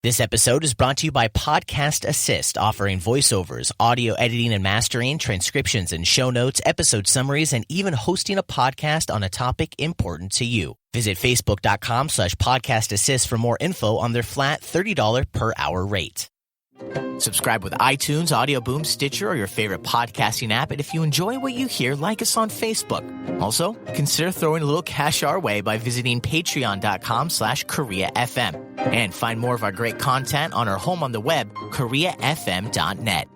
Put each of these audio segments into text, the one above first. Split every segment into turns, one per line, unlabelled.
This episode is brought to you by Podcast Assist, offering voiceovers, audio editing and mastering, transcriptions and show notes, episode summaries, and even hosting a podcast on a topic important to you. Visit facebook.com/podcast assist for more info on their flat $30 per hour rate. Subscribe with iTunes, Audio Boom, Stitcher, or your favorite podcasting app. And if you enjoy what you hear, like us on Facebook. Also, consider throwing a little cash our way by visiting patreon.com/KoreaFM. And find more of our great content on our home on the web, KoreaFM.net.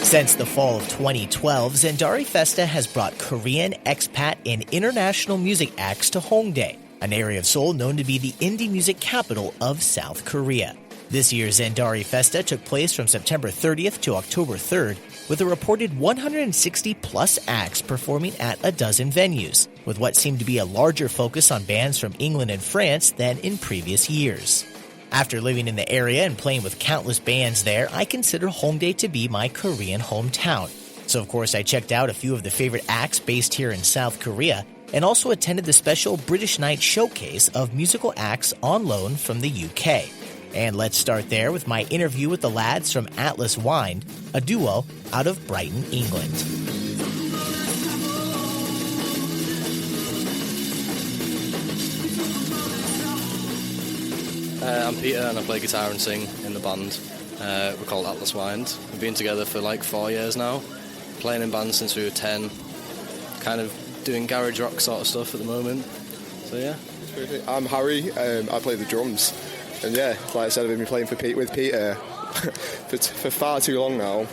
Since the fall of 2012, Zandari Festa has brought Korean, expat, and international music acts to Hongdae, an area of Seoul known to be the indie music capital of South Korea. This year's Zandari Festa took place from September 30th to October 3rd, with a reported 160-plus acts performing at a dozen venues, with what seemed to be a larger focus on bands from England and France than in previous years. After living in the area and playing with countless bands there, I consider Hongdae to be my Korean hometown. So of course I checked out a few of the favorite acts based here in South Korea, and also attended the special British Night showcase of musical acts on loan from the UK. And let's start there with my interview with the lads from Atlas Wynd, a duo out of Brighton, England.
I'm Peter and I play guitar and sing in the band. We're called Atlas Wynd. We've been together for like 4 years now, playing in bands since we were 10, kind of doing garage rock sort of stuff at the moment. So yeah.
I'm Harry, I play the drums. And yeah, like I said, I've been playing with Peter for far too long now.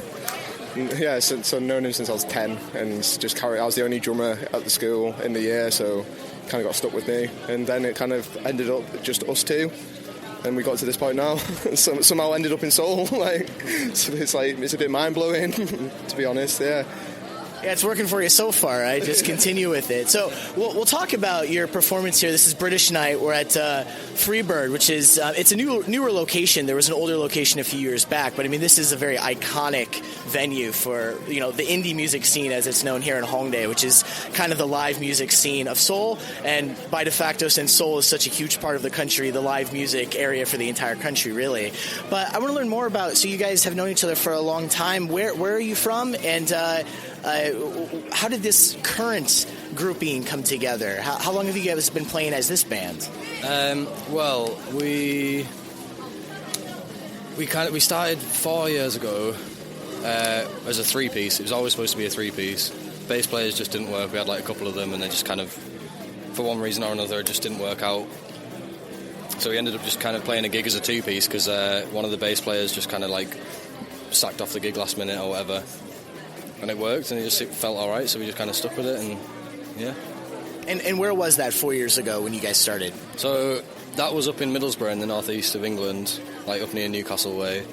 And yeah, since I've known him since I was 10, and just I was the only drummer at the school in the year, so kind of got stuck with me. And then it kind of ended up just us two. And we got to this point now. Somehow ended up in Seoul. So it's a bit mind blowing, to be honest. Yeah.
Yeah, it's working for you so far, right? Just continue with it. So we'll talk about your performance here. This is British Night. We're at Freebird, which is it's a newer location. There was an older location a few years back, but I mean this is a very iconic venue for the indie music scene as it's known here in Hongdae, which is kind of the live music scene of Seoul. And by de facto, since Seoul is such a huge part of the country, the live music area for the entire country, really. But I want to learn more about. So you guys have known each other for a long time. Where are you from? And how did this current grouping come together? How long have you guys been playing as this band?
Well, we started 4 years ago as a three-piece. It was always supposed to be a three-piece. Bass players just didn't work. We had like a couple of them, and they just kind of, for one reason or another, it just didn't work out. So we ended up just kind of playing a gig as a two-piece because one of the bass players just kind of like sacked off the gig last minute or whatever. And it worked, and it felt all right, so we just kind of stuck with it, and yeah.
And where was that 4 years ago when you guys started?
So that was up in Middlesbrough in the northeast of England, like up near Newcastle way.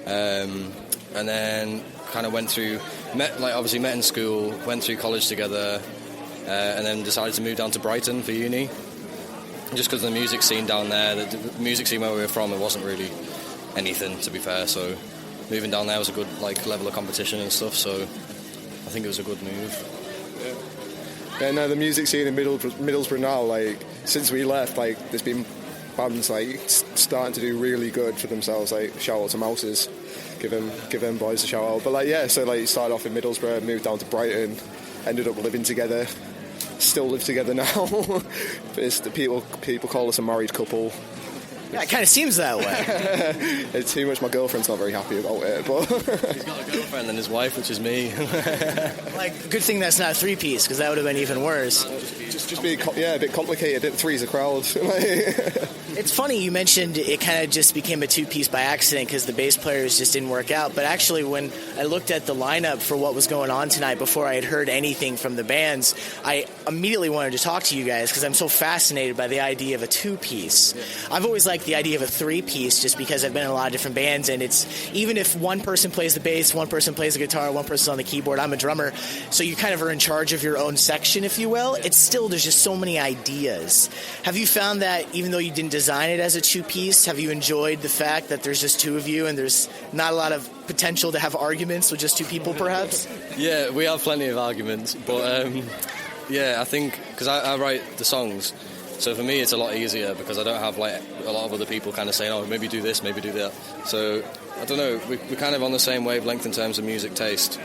And then kind of met in school, went through college together, and then decided to move down to Brighton for uni. Just because of the music scene down there, the music scene where we were from, it wasn't really anything, to be fair, so moving down there was a good level of competition and stuff, so I think it was a good move.
Yeah, no, the music scene in Middlesbrough now, since we left, there's been bands starting to do really good for themselves. Shout out to Mouses, give them boys a shout out. But started off in Middlesbrough, moved down to Brighton, ended up living together, still live together now. People call us a married couple.
Yeah, it kind of seems that way.
It's too much. My girlfriend's not very happy about it, but
he's got a girlfriend and his wife, which is me.
Good thing that's not a three-piece, because that would have been even worse.
Just be a bit complicated. Three's a crowd.
It's funny you mentioned it kind of just became a two-piece by accident because the bass players just didn't work out. But actually, when I looked at the lineup for what was going on tonight before I had heard anything from the bands, I immediately wanted to talk to you guys because I'm so fascinated by the idea of a two-piece. Yeah. I've always liked the idea of a three-piece just because I've been in a lot of different bands, and it's even if one person plays the bass, one person plays the guitar, one person's on the keyboard, I'm a drummer, so you kind of are in charge of your own section, if you will. It's still, there's just so many ideas. Have you found that even though you didn't design it as a two-piece, have you enjoyed the fact that there's just two of you and there's not a lot of potential to have arguments with just two people, perhaps?
Yeah, we have plenty of arguments, but yeah, I think, because I write the songs, so for me it's a lot easier because I don't have like a lot of other people kind of saying, oh, maybe do this, maybe do that. So, I don't know, we're kind of on the same wavelength in terms of music taste.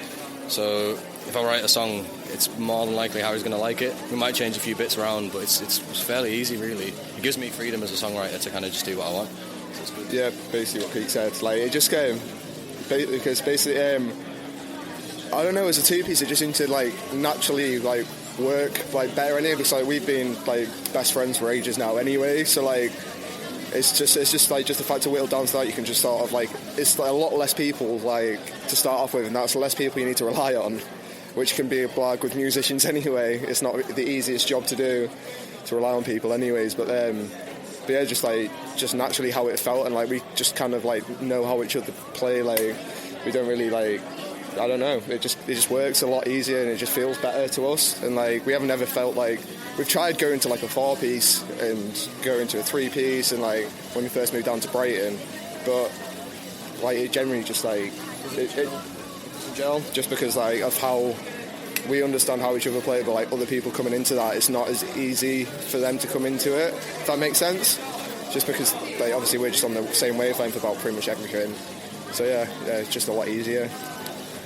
So if I write a song, it's more than likely Harry's going to like it. We might change a few bits around, but it's fairly easy, really. It gives me freedom as a songwriter to kind of just do what I want. So it's good.
Yeah, basically what Pete said. Like, it just came because basically, I don't know, as a two-piece, it just seemed to like naturally like work like better anyway. Because like we've been like best friends for ages now, anyway. So like. It's just like just the fact to whittle down to that you can just sort of like it's like a lot less people like to start off with, and that's less people you need to rely on, which can be a blag with musicians anyway. It's not the easiest job to do, to rely on people anyways. But yeah, just naturally how it felt, and like we just kind of like know how each other play. Like we don't really like. I don't know. It just works a lot easier, and it just feels better to us. And like we haven't ever felt like we've tried going to like a 4-piece and going to a 3-piece, and like when we first moved down to Brighton, but like it generally just like it doesn't gel just because like of how we understand how each other play. But like other people coming into that, it's not as easy for them to come into it. If that makes sense. Just because like obviously we're just on the same wavelength about pretty much everything. So yeah, it's just a lot easier.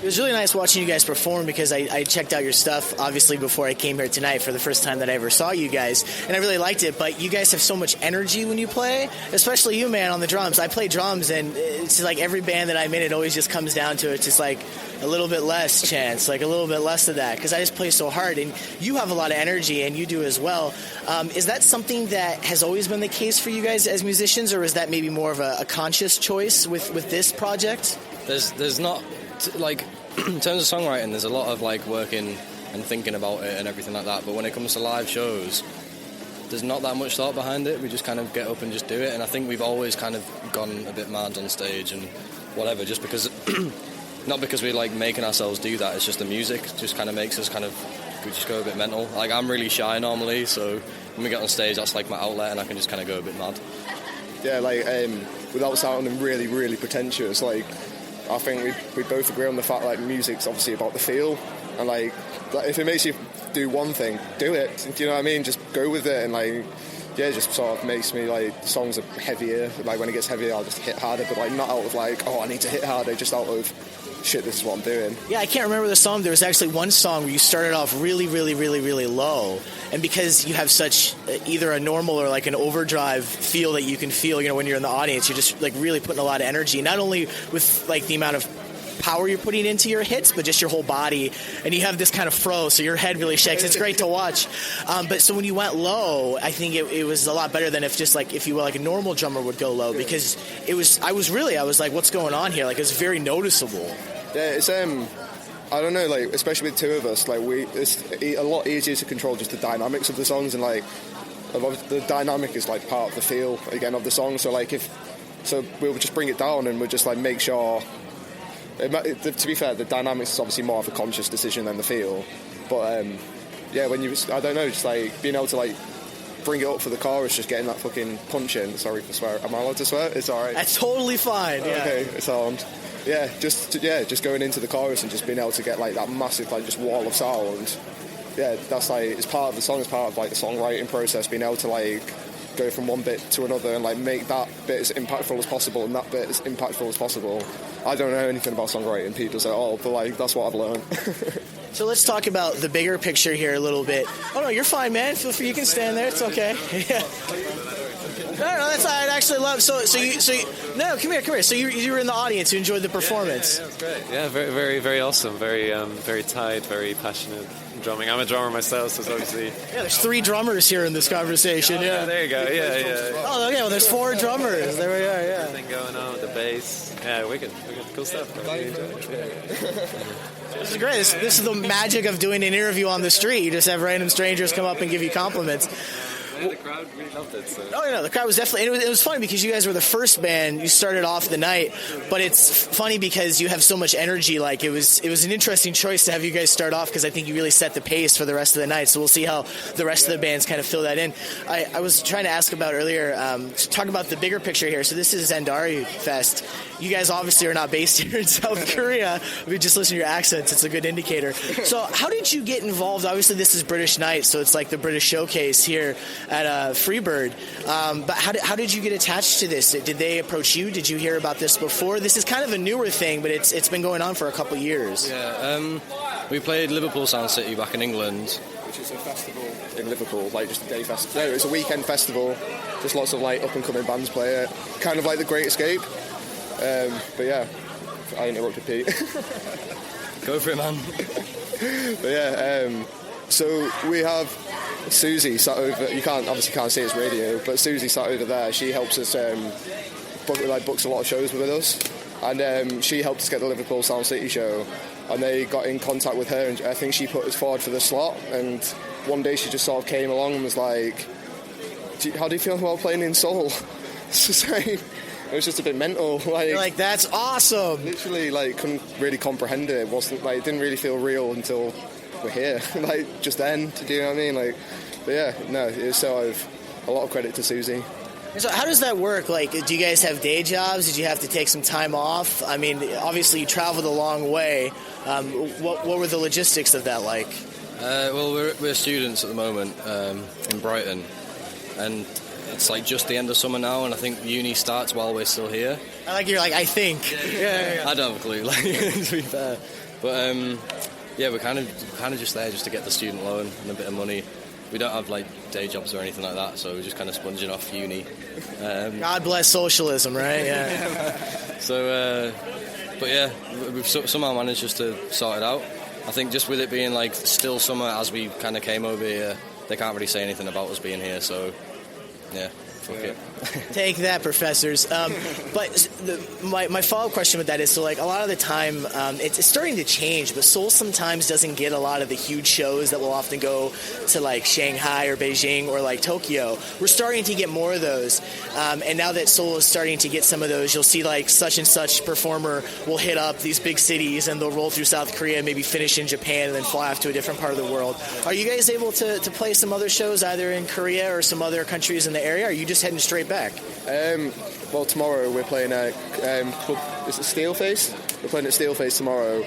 It was really nice watching you guys perform because I checked out your stuff, obviously, before I came here tonight for the first time that I ever saw you guys, and I really liked it, but you guys have so much energy when you play, especially you, man, on the drums. I play drums, and it's like every band that I'm in, it always just comes down to it's just like a little bit less chance, like a little bit less of that, because I just play so hard, and you have a lot of energy, and you do as well. Is that something that has always been the case for you guys as musicians, or is that maybe more of a conscious choice with this project?
There's not... like in terms of songwriting, there's a lot of like working and thinking about it and everything like that, but when it comes to live shows, there's not that much thought behind it. We just kind of get up and just do it, and I think we've always kind of gone a bit mad on stage and whatever, just because not because we're like making ourselves do that, it's just the music just kind of makes us kind of just go a bit mental. Like I'm really shy normally, so when we get on stage that's like my outlet, and I can just kind of go a bit mad.
Yeah, like without sounding really, really pretentious, like I think we both agree on the fact like music's obviously about the feel, and like if it makes you do one thing, do it. Do you know what I mean? Just go with it, and like yeah, it just sort of makes me like the songs are heavier. Like when it gets heavier, I'll just hit harder, but like not out of like I need to hit harder, just out of shit, this is what I'm doing.
Yeah, I can't remember the song. There was actually one song where you started off really, really, really, really low, and because you have such either a normal or like an overdrive feel that you can feel, when you're in the audience, you're just like really putting a lot of energy, not only with like the amount of power you're putting into your hits, but just your whole body, and you have this kind of fro, so your head really shakes. It's great to watch. But so when you went low, I think it was a lot better than if just like if you were like a normal drummer would go low, because I was like, what's going on here? Like it's very noticeable.
Yeah, it's I don't know, like especially with two of us, like it's a lot easier to control just the dynamics of the songs, and like the dynamic is like part of the feel again of the song. So like we'll just bring it down, and we'll just like make sure. To be fair, the dynamics is obviously more of a conscious decision than the feel, but yeah, when I don't know, just like being able to like bring it up for the chorus, just getting that fucking punch in. Sorry for swear. Am I allowed to swear? It's alright.
That's totally fine. Yeah.
Okay, it's sound. Yeah, just going into the chorus and just being able to get like that massive like just wall of sound. Yeah, that's like it's part of the song. It's part of like the songwriting process. Being able to like go from one bit to another and like make that bit as impactful as possible and that bit as impactful as possible. I don't know anything about songwriting, Pete does at all, but like that's what I've learned.
So let's talk about the bigger picture here a little bit. Oh no, you're fine, man. Feel free, you can stand there. It's okay. Yeah. That's I actually love. So no, come here. So you were in the audience. You enjoed the performance.
Yeah, it was great. Yeah, very, very, very awesome. Very, very tight, very passionate drumming. I'm a drummer myself, so it's obviously.
Yeah, there's 3 drummers here in this conversation.
Oh, yeah, there you go. Yeah.
Oh, okay. Well, there's 4 drummers. There we are. Yeah.
Everything going on with the bass. Yeah, wicked, cool stuff. Really enjoyed it.
This is great. This is the magic of doing an interview on the street. You just have random strangers come up and give you compliments.
Yeah, the crowd really loved it. So.
Oh, yeah, the crowd was definitely... And it was funny because you guys were the first band. You started off the night, but it's funny because you have so much energy. Like, it was an interesting choice to have you guys start off because I think you really set the pace for the rest of the night. So we'll see how the rest of the bands kind of fill that in. I was trying to ask about earlier, talk about the bigger picture here. So this is Zandari Fest. You guys obviously are not based here in South Korea. If you just listen to your accents, it's a good indicator. So how did you get involved? Obviously, this is British Night, so it's like the British Showcase here at Freebird. But how did you get attached to this? Did they approach you? Did you hear about this before? This is kind of a newer thing, but it's been going on for a couple of years.
Yeah, we played Liverpool Sound City back in England.
Which is a festival in Liverpool, like just a day festival. No, it's a weekend festival. Just lots of like up-and-coming bands play it. Kind of like The Great Escape. But yeah, I interrupted Pete.
Go for it, man.
But yeah, so we have Susie sat over. You obviously can't see it's radio, but Susie sat over there. She helps us books a lot of shows with us, and she helped us get the Liverpool Sound City show. And they got in contact with her, and I think she put us forward for the slot. And one day she just sort of came along and was like, "How do you feel about playing in Seoul?" It's just like, it was just a bit mental.
You're like, that's awesome.
Literally, like, couldn't really comprehend it. It wasn't like, it didn't really feel real until we're here. Like, just then. Do you know what I mean? Like, but yeah, no, it's sort of a lot of credit to Susie.
So how does that work? Like, do you guys have day jobs? Did you have to take some time off? I mean, obviously you traveled a long way. What were the logistics of that like?
Well, we're students at the moment in Brighton, and it's like just the end of summer now, and I think uni starts while we're still here.
I think. Yeah.
I don't have a clue, like, to be fair. But yeah, we're kind of just there just to get the student loan and a bit of money. We don't have like day jobs or anything like that, so we're just kind of sponging off uni.
God bless socialism, right? Yeah.
So, but yeah, we've somehow managed just to sort it out. I think just with it being like still summer as we kind of came over here, they can't really say anything about us being here, so yeah, fuck it.
Take that, professors. But my follow-up question with that is, so like a lot of the time, it's starting to change, but Seoul sometimes doesn't get a lot of the huge shows that will often go to like Shanghai or Beijing or like Tokyo. We're starting to get more of those, and now that Seoul is starting to get some of those, you'll see like such and such performer will hit up these big cities and they'll roll through South Korea, maybe finish in Japan, and then fly off to a different part of the world. Are you guys able to play some other shows either in Korea or some other countries in the area? Or are you just heading straight back?
Well, tomorrow we're playing at club. Is it Steelface? We're playing at Steelface tomorrow,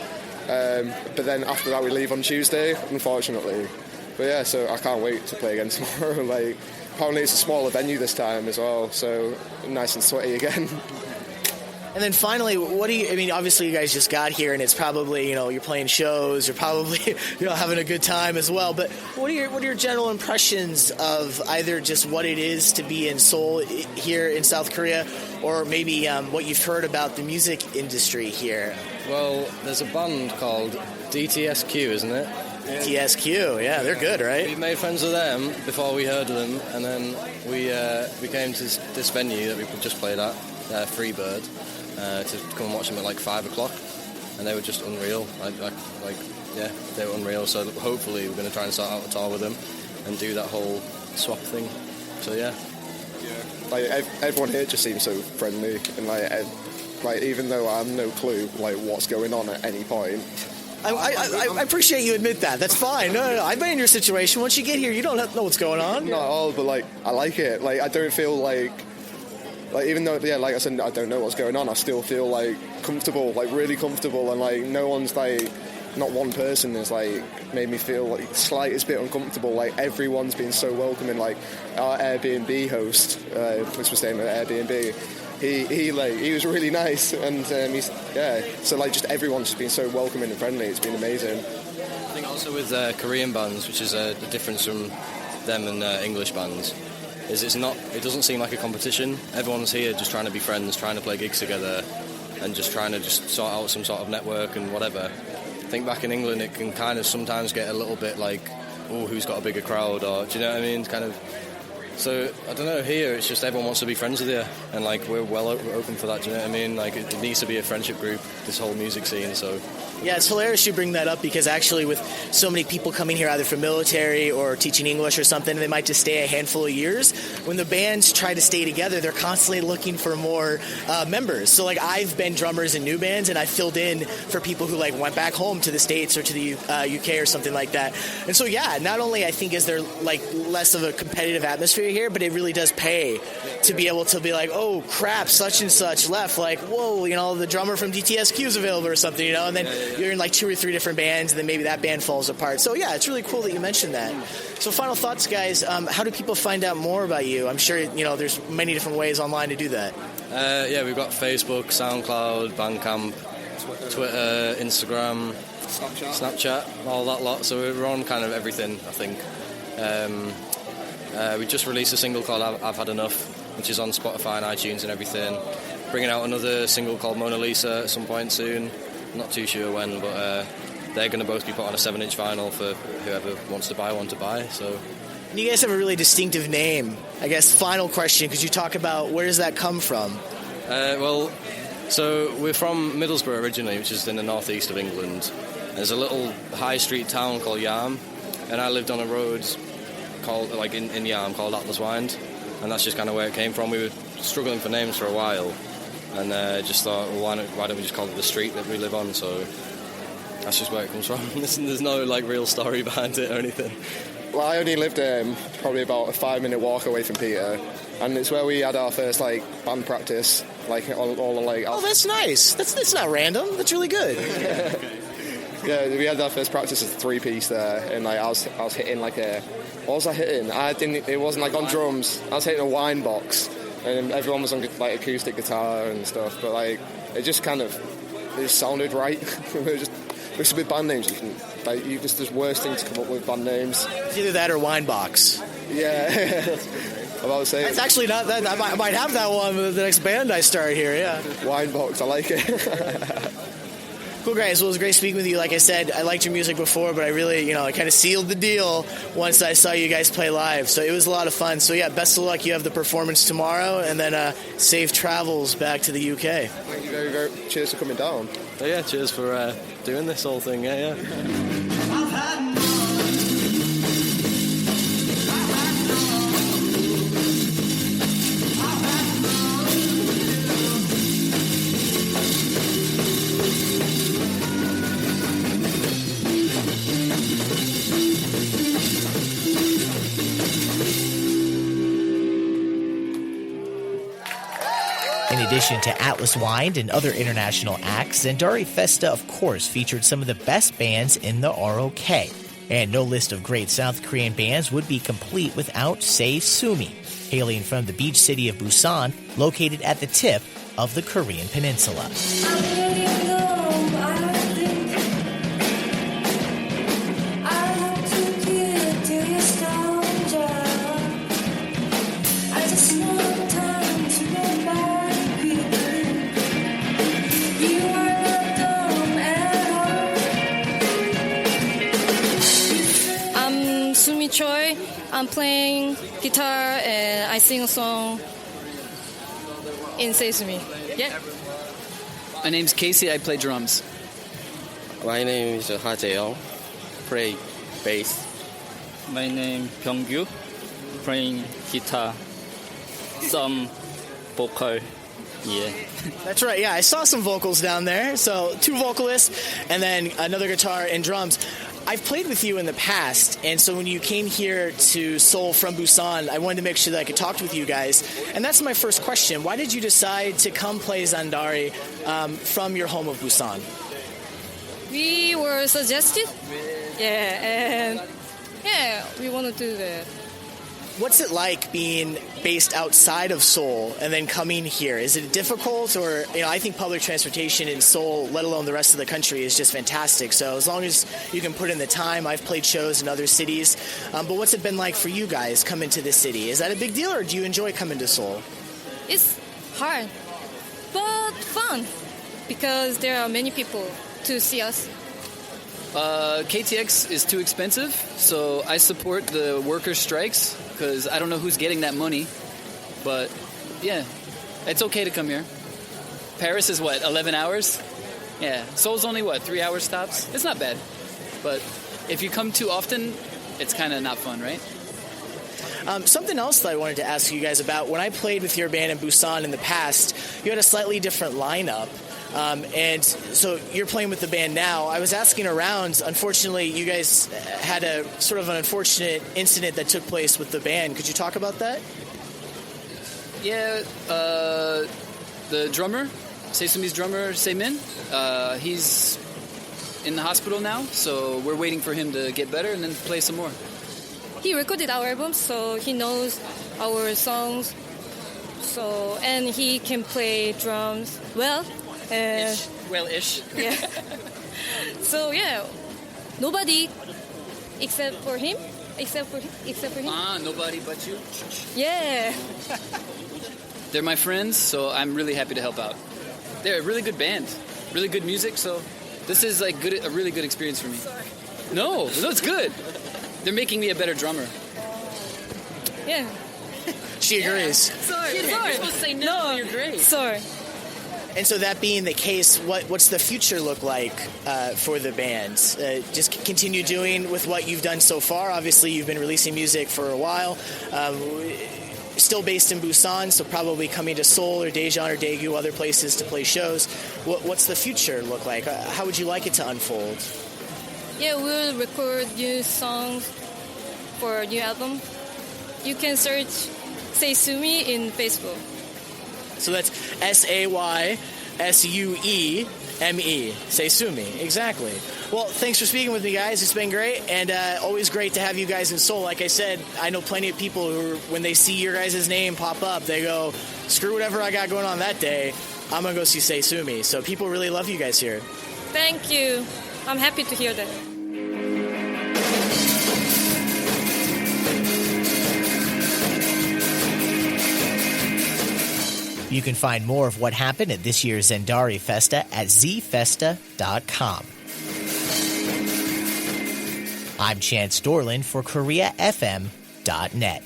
but then after that we leave on Tuesday, unfortunately. But yeah, so I can't wait to play again tomorrow. Like, apparently it's a smaller venue this time as well, so nice and sweaty again.
And then finally, obviously you guys just got here and it's probably, you're playing shows, you're probably, having a good time as well, but what are your general impressions of either just what it is to be in Seoul here in South Korea, or maybe what you've heard about the music industry here?
Well, there's a band called DTSQ, isn't it?
DTSQ, yeah, they're good, right?
We made friends with them before we heard of them, and then we came to this venue that we just played at, Freebird, to come and watch them at like 5 o'clock, and they were just unreal. They were unreal. So hopefully we're going to try and start out a tour with them and do that whole swap thing. So yeah.
Like everyone here just seems so friendly, and like even though I have no clue like what's going on at any point.
I appreciate you admit that. That's fine. No. I've been in your situation. Once you get here, you don't know what's going on.
Not at all, but like I like it. Like I don't feel like even though, yeah, like I said, I don't know what's going on, I still feel like comfortable, like really comfortable, and like no one's like, not one person has like made me feel like the slightest bit uncomfortable. Like everyone's been so welcoming. Like our Airbnb host, which was staying at Airbnb, he was really nice, and so like just everyone's just been so welcoming and friendly. It's been amazing.
I think also with Korean bands, which is the difference from them and English bands, is it doesn't seem like a competition. Everyone's here just trying to be friends, trying to play gigs together, and just trying to just sort out some sort of network and whatever. I think back in England it can kind of sometimes get a little bit like, oh, who's got a bigger crowd, or do you know what I mean? Kind of. So, I don't know, here it's just everyone wants to be friends with you, and like we're well open for that, do you know what I mean? Like it needs to be a friendship group, this whole music scene, so...
Yeah, it's hilarious you bring that up because actually with so many people coming here either for military or teaching English or something, they might just stay a handful of years. When the bands try to stay together, they're constantly looking for more members. So like I've been drummers in new bands and I filled in for people who like went back home to the States or to the UK or something like that. And so yeah, not only I think is there like less of a competitive atmosphere here, but it really does pay to be able to be like, oh crap, such and such left, like whoa, you know, the drummer from DTSQ is available or something, you know, and then you're in like 2 or 3 different bands, and then maybe that band falls apart. So yeah, it's really cool that you mentioned that. So final thoughts, guys. How do people find out more about you? I'm sure you know there's many different ways online to do that.
Yeah, we've got Facebook, SoundCloud, Bandcamp, Twitter, Instagram, Snapchat, all that lot. So we're on kind of everything, I think. We just released a single called I've Had Enough, which is on Spotify and iTunes and everything. Bringing out another single called Mona Lisa at some point soon. Not too sure when, but they're going to both be put on a 7-inch vinyl for whoever wants to buy one to buy. So,
and you guys have a really distinctive name. I guess final question, because you talk about where does that come from?
Well, so we're from Middlesbrough originally, which is in the northeast of England. There's a little high street town called Yarm, and I lived on a road called like in Yarm called Atlas Wynd, and that's just kind of where it came from. We were struggling for names for a while. And just thought, well, why don't we just call it the street that we live on? So that's just where it comes from. There's no like real story behind it or anything.
Well, I only lived probably about a 5-minute walk away from Peter, and it's where we had our first like band practice, like all like.
Oh, that's nice. That's not random. That's really good.
Yeah, we had our first practice as a 3-piece there, and like I was hitting like a. What was I hitting? It wasn't like on drums. I was hitting a wine box. And everyone was on like acoustic guitar and stuff, but like it just sounded right. With band names, there's worse things to come up with band names.
It's either that or wine box.
Yeah, I'm about to say
it's actually not that. I might have that one with the next band I start here. Yeah,
wine box. I like it.
Cool, guys. Well, it was great speaking with you. Like I said, I liked your music before, but I really, I kind of sealed the deal once I saw you guys play live. So it was a lot of fun. So, yeah, best of luck. You have the performance tomorrow, and then safe travels back to the UK.
Thank you very, very much. Cheers for coming down.
So, yeah, cheers for doing this whole thing. Yeah.
In addition to Atlas Wynd and other international acts, Zandari Festa, of course, featured some of the best bands in the ROK. And no list of great South Korean bands would be complete without Say Sumi, hailing from the beach city of Busan, located at the tip of the Korean peninsula.
Choi. I'm playing guitar and I sing a song in Say Sumi. Yeah.
My name's Casey. I play drums.
My name is Hajeo. Play bass.
My name Byung-gyu. Playing guitar. Some vocal. Yeah.
That's right. Yeah, I saw some vocals down there. So 2 vocalists and then another guitar and drums. I've played with you in the past, and so when you came here to Seoul from Busan, I wanted to make sure that I could talk with you guys. And that's my first question. Why did you decide to come play Zandari from your home of Busan?
We were suggested. Yeah, and yeah, we want to do that.
What's it like being based outside of Seoul and then coming here? Is it difficult, or I think public transportation in Seoul, let alone the rest of the country, is just fantastic. So as long as you can put in the time, I've played shows in other cities. But what's it been like for you guys coming to this city? Is that a big deal, or do you enjoy coming to Seoul?
It's hard, but fun because there are many people to see us.
KTX is too expensive, so I support the workers' strikes because I don't know who's getting that money. But yeah, it's okay to come here. Paris is 11 hours? Yeah, Seoul's only 3 hours tops? It's not bad. But if you come too often, it's kind of not fun, right?
Something else that I wanted to ask you guys about, when I played with your band in Busan in the past, you had a slightly different lineup. And so you're playing with the band now. I was asking around. Unfortunately, you guys had a sort of an unfortunate incident that took place with the band. Could you talk about that?
Yeah, the drummer, Seisumi's drummer, Seimin, he's in the hospital now, so we're waiting for him to get better and then play some more.
He recorded our album, so he knows our songs. So, and he can play drums well.
Well-ish.
Yeah. So yeah, nobody except for him.
Nobody but you.
Yeah.
They're my friends, so I'm really happy to help out. They're a really good band, really good music. So this is like a really good experience for me.
Sorry.
No, it's good. They're making me a better drummer.
Yeah.
She agrees.
Sorry.
You're supposed to say no. You're great.
Sorry.
And so that being the case, what's the future look like for the band? Just continue doing with what you've done so far. Obviously, you've been releasing music for a while. Still based in Busan, so probably coming to Seoul or Daejeon or Daegu, other places to play shows. What's the future look like? How would you like it to unfold?
Yeah, we'll record new songs for a new album. You can search Seisumi in Facebook.
So that's Saysueme, Seisumi. Exactly. Well, thanks for speaking with me, guys. It's been great, and always great to have you guys in Seoul. Like I said, I know plenty of people who, when they see your guys' name pop up, they go, screw whatever I got going on that day, I'm going to go see Seisumi. So people really love you guys here.
Thank you. I'm happy to hear that.
You can find more of what happened at this year's Zandari Festa at zfesta.com. I'm Chance Dorland for KoreaFM.net.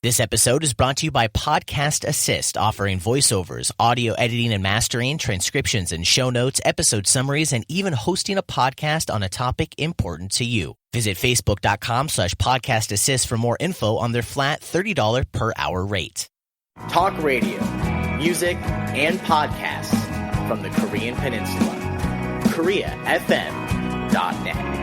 This episode is brought to you by Podcast Assist, offering voiceovers, audio editing and mastering, transcriptions and show notes, episode summaries, and even hosting a podcast on a topic important to you. Visit facebook.com/Podcast Assist for more info on their flat $30 per hour rate. Talk radio, music, and podcasts from the Korean Peninsula. KoreaFM.net.